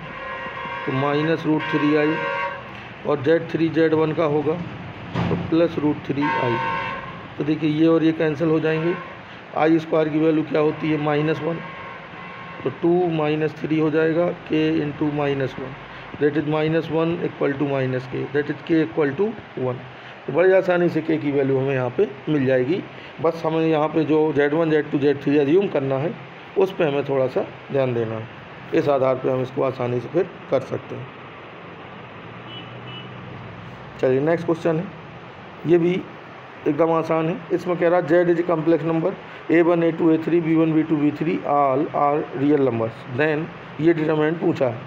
तो -√3i और Z3 Z1 का होगा तो प्लस √3i। तो देखिए ये और ये कैंसिल हो जाएंगे। आई स्क्वायर की वैल्यू क्या होती है -1, तो 2 - 3 हो जाएगा k into -1, that is -1 equal to -k, that is k equal to 1। तो बड़ी आसानी से k की वैल्यू हमें यहाँ पे मिल जाएगी। बस हमें यहाँ पे जो Z1 Z2 Z3 अज्यूम करना है उस पर हमें थोड़ा सा ध्यान देना है, इस आधार पे हम इसको आसानी से फिर कर सकते हैं। चलिए नेक्स्ट क्वेश्चन है, ये भी एकदम आसान है। इसमें कह रहा है Z is complex number A1 A2 A3 B1 B2 B3 all are real numbers, then ये डिटरमिनेंट पूछा है।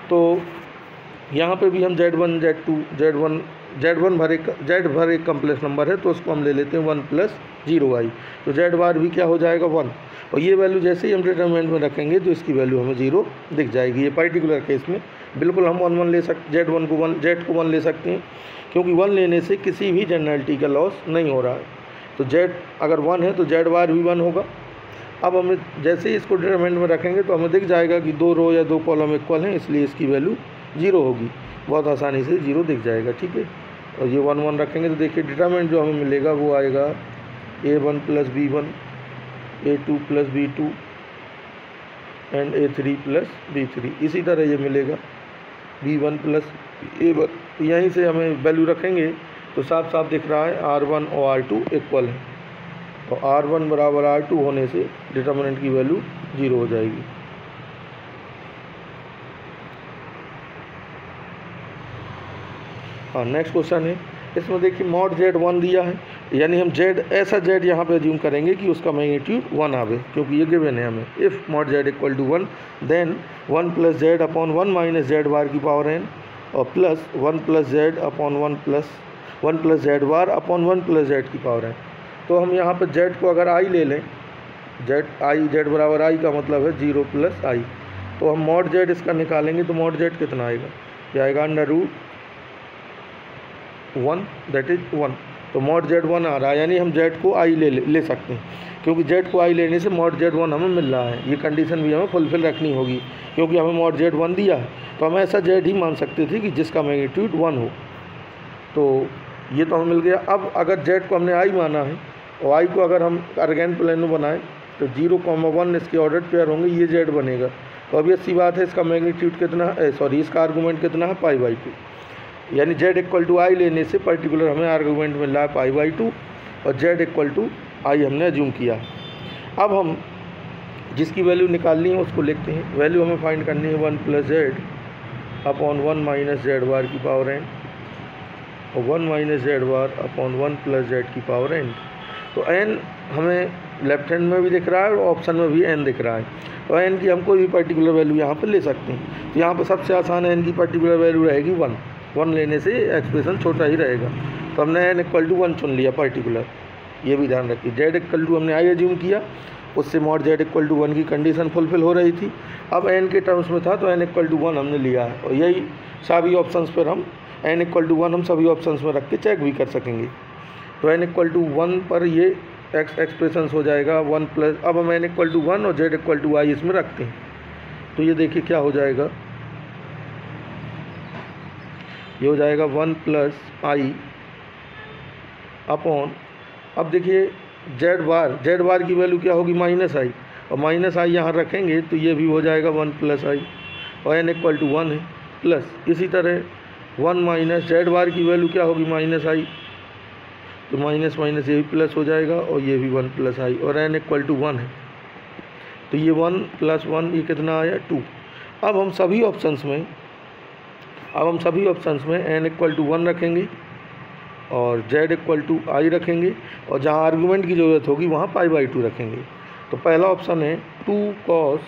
तो यहाँ पे भी हम Z1 Z2 Z1 भर एक कम्प्लेक्स नंबर है तो उसको हम ले लेते हैं 1 प्लस 0i। तो Z बार भी क्या हो जाएगा 1 और ये वैल्यू जैसे ही हम डिटरमिनेंट में रखेंगे तो इसकी वैल्यू हमें 0 दिख जाएगी। ये पर्टिकुलर केस में बिल्कुल हम 1 1 ले सकते, जेड को 1 ले सकते हैं, क्योंकि 1 लेने से किसी भी जनरलिटी का लॉस नहीं हो रहा है। तो जेड अगर 1 है तो जेड बार भी 1 होगा। अब हमें जैसे ही इसको डिटरमिनेंट में रखेंगे तो हमें दिख जाएगा कि 2 रो या 2 कॉलम इक्वल हैं, इसलिए इसकी वैल्यू 0 होगी। बहुत आसानी से 0 दिख जाएगा, ठीक है। और ये 1 1 रखेंगे तो देखिए डिटरमिनेंट जो हमें मिलेगा वो आएगा A1 + B1, A2 + B2 and A3 + B3। इसी तरह ये मिलेगा B1 + A1। यहीं से हमें वैल्यू रखेंगे तो साफ साफ दिख रहा है R1 और R2 इक्वल है, और R1 बराबर R2 होने से डिटरमिनेंट की वैल्यू 0 हो जाएगी। हाँ, नेक्स्ट क्वेश्चन है, इसमें देखिए मॉड जेड 1 दिया है, यानी हम जेड ऐसा जेड यहाँ पे अज्यूम करेंगे कि उसका मैग्नीट्यूड 1 आवे, क्योंकि ये गिवन है हमें। If mod Z equal to 1 then 1 + z upon 1 minus Z bar की पावर n और plus 1 + z upon 1 + z bar upon 1 + z की पावर n। तो हम यहाँ पर z को अगर i ले लें, z बराबर i का मतलब है 0 + i, तो हम मॉड जेड इसका निकालेंगे तो मॉड जेड कितना आएगा, ये आएगा √1 दैट इज 1। तो मॉड जेड 1 आ रहा है, यानी हम जेड को आई ले सकते हैं, क्योंकि जेड को आई लेने से मॉड जेड 1 हमें मिल रहा है। ये कंडीशन भी हमें फुलफिल रखनी होगी, क्योंकि हमें मॉड जेड 1 दिया है, तो हम ऐसा जेड ही मान सकते थे कि जिसका मैग्नीट्यूड 1 हो। तो ये तो हमें मिल गया। अब अगर जेड को हमने आई माना है और आई को अगर हम अर्गेन प्लेनो बनाएं तो 0,1 इसके ऑर्डर पेयर होंगे, ये जेड बनेगा। तो अब ये सी बात है, इसका मैग्नीट्यूड कितना है, इसका आर्गूमेंट कितना है, π/2। यानी z इक्वल टू आई लेने से पर्टिकुलर हमें आर्गूमेंट मिल रहा है π/2 और z इक्वल टू आई हमने अज्यूम किया। अब हम जिसकी वैल्यू निकालनी है उसको लिखते हैं। वैल्यू हमें फाइंड करनी है 1 + z upon 1 minus Z bar की पावर n और 1 माइनस जेड बार अपॉन 1 + z की पावर n। तो n हमें लेफ्ट हैंड में भी दिख रहा है और ऑप्शन में भी n दिख रहा है, तो n की हम कोई भी पर्टिकुलर वैल्यू यहाँ पर ले सकते हैं। तो यहाँ पर सबसे आसान n की पर्टिकुलर वैल्यू रहेगी 1 लेने से एक्सप्रेशन छोटा ही रहेगा। तो हमने n इक्वल टू 1 चुन लिया पर्टिकुलर, ये भी ध्यान रखिए। z इक्वल टू हमने आई एज्यूम किया, उससे मॉड z इक्वल टू 1 की कंडीशन फुलफिल हो रही थी। अब n के टर्म्स में था तो n इक्वल टू 1 हमने लिया है, और यही सभी ऑप्शंस पर हम n इक्वल टू 1 हम सभी ऑप्शंस में रख के चेक भी कर सकेंगे। तो n इक्वल टू 1 पर ये एक्सप्रेशंस हो जाएगा 1 प्लस, अब हम n इक्वल टू 1 और z इक्वल टू आई इसमें रखते हैं, तो ये देखिए क्या हो जाएगा, ये हो जाएगा 1 + i अपॉन, अब देखिए जेड बार की वैल्यू क्या होगी, -i, और -i यहाँ रखेंगे तो ये भी हो जाएगा 1 + i, और n इक्वल टू 1 है, प्लस इसी तरह 1 माइनस जेड बार की वैल्यू क्या होगी, -i, तो माइनस माइनस ये भी प्लस हो जाएगा और ये भी 1 + i, और n इक्वल टू 1 है, तो ये 1 + 1 ये कितना आया 2। अब हम सभी ऑप्शंस में n इक्वल टू 1 रखेंगे और z इक्वल टू i रखेंगे, और जहाँ आर्गूमेंट की ज़रूरत होगी वहाँ π/2 रखेंगे। तो पहला ऑप्शन है 2 cos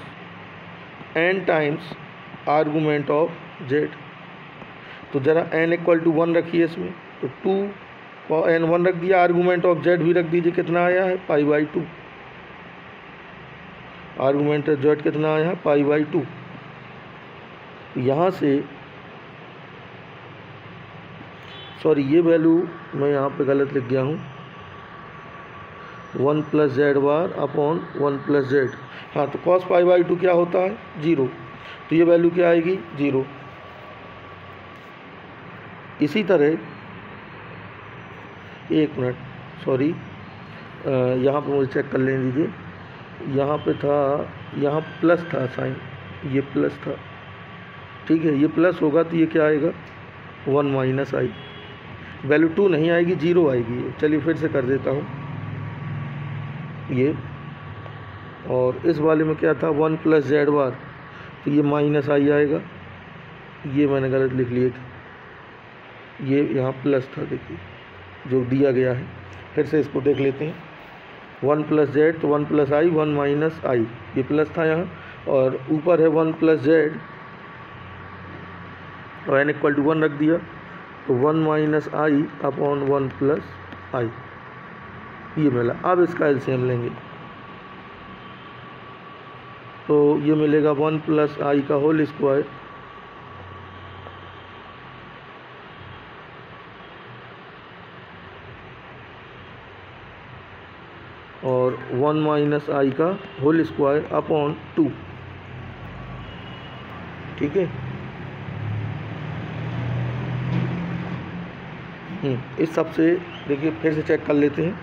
n times argument of z। तो ज़रा n इक्वल टू 1 रखिए इसमें, तो 2 n 1 रख दिया, आर्गूमेंट ऑफ z भी रख दीजिए, कितना आया है π/2, आर्गूमेंट ऑफ z कितना आया है π/2। यहाँ से सॉरी ये वैल्यू मैं यहाँ पे गलत लिख गया हूँ, 1 + z बार अपॉन 1 + z। हाँ, तो cos π/2 क्या होता है 0, तो ये वैल्यू क्या आएगी 0। इसी तरह एक मिनट सॉरी, यहाँ पे मुझे चेक कर लेने दीजिए, यहाँ पे था, यहाँ प्लस था साइन, ये प्लस था, ठीक है, ये प्लस होगा तो ये क्या आएगा 1 - i, वैल्यू 2 नहीं आएगी 0 आएगी। चलिए फिर से कर देता हूँ ये, और इस वाले में क्या था 1 + z बार, तो ये -i आएगा, ये मैंने गलत लिख लिए थे, ये यहाँ प्लस था, देखिए जो दिया गया है। फिर से इसको देख लेते हैं, 1 + z, तो 1 + i 1 - i, ये प्लस था यहाँ, और ऊपर है 1 + z और n इक्वल टू 1 रख दिया, तो 1 - i अपॉन 1 + i, ये मिला। अब इसका एलसीएम लेंगे, तो ये मिलेगा 1 प्लस आई का होल स्क्वायर और 1 माइनस आई का होल स्क्वायर अपॉन 2। ठीक है, इस सब से देखिए फिर से चेक कर लेते हैं।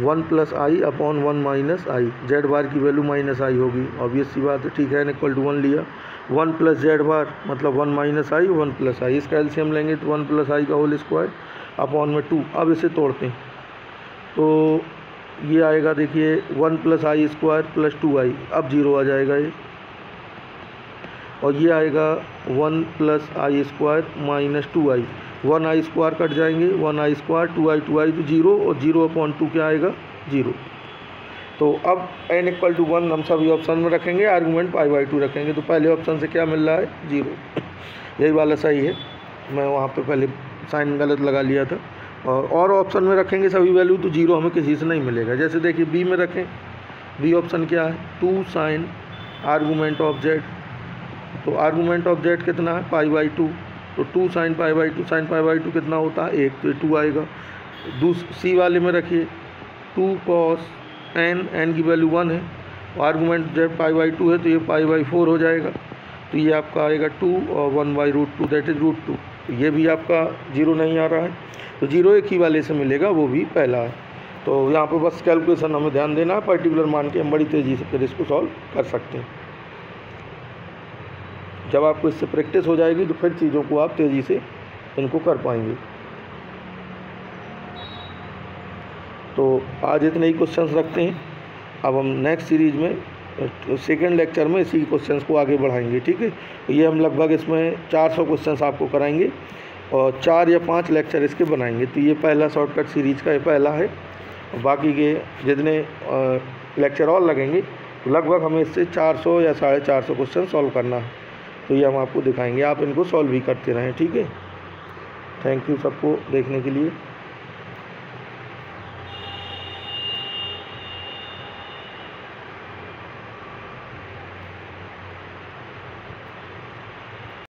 1 प्लस आई अपॉन 1 माइनस आई, जेड बार की वैल्यू माइनस आई होगी, ऑब्वियस सी बात है। ठीक है, n=1 लिया। 1 प्लस जेड बार मतलब 1 माइनस आई 1 प्लस आई, इसका एलसीएम लेंगे तो 1 प्लस आई का होल स्क्वायर अपॉन में 2। अब इसे तोड़ते हैं तो ये आएगा, देखिए 1 प्लस आई स्क्वायर प्लस 2i, अब 0 आ जाएगा ये। और ये आएगा 1 प्लस आई स्क्वायर माइनस 2i, 1 आई स्क्वायर कट जाएंगे, 1 आई स्क्वायर 2i तो 0, और 0/2 क्या आएगा 0। तो अब n=1 हम सभी ऑप्शन में रखेंगे, आर्गूमेंट π/2 रखेंगे। तो पहले ऑप्शन से क्या मिल रहा है 0, यही वाला सही है। मैं वहाँ पे पहले साइन गलत लगा लिया था। और ऑप्शन में रखेंगे सभी वैल्यू तो 0 हमें किसी से नहीं मिलेगा। जैसे देखिए बी में रखें, बी ऑप्शन क्या है 2 साइन आर्गूमेंट ऑफ जेड, तो आर्गूमेंट ऑफ जेड कितना है π/2, तो 2 साइन π/2, साइन π/2 कितना होता है 1, तो 2 आएगा। सी वाले में रखिए 2 cos n की वैल्यू 1 है, आर्गूमेंट जेड π/2 है तो ये π/4 हो जाएगा, तो ये आपका आएगा 2 और 1/√2 दैट इज़ √2। तो ये भी आपका 0 नहीं आ रहा है, तो 0 एक ही वाले से मिलेगा, वो भी पहला है। तो यहाँ पे बस कैलकुलेशन हमें ध्यान देना है, पर्टिकुलर मान के हम बड़ी तेज़ी से फिर इसको सॉल्व कर सकते हैं। जब आपको इससे प्रैक्टिस हो जाएगी तो फिर चीज़ों को आप तेज़ी से इनको कर पाएंगे। तो आज इतने ही क्वेश्चंस रखते हैं। अब हम नेक्स्ट सीरीज़ में सेकेंड लेक्चर में इसी क्वेश्चंस को आगे बढ़ाएंगे। ठीक है, तो ये हम लगभग इसमें 400 क्वेश्चंस आपको कराएंगे और 4 या 5 लेक्चर इसके बनाएंगे। तो ये पहला शॉर्टकट सीरीज़ का ये पहला है, और बाकी के जितने लेक्चर और लगेंगे तो लगभग हमें इससे 400 या 450 क्वेश्चन सॉल्व करना है। तो ये हम आपको दिखाएंगे, आप इनको सॉल्व भी करते रहें। ठीक है, थैंक यू सबको देखने के लिए।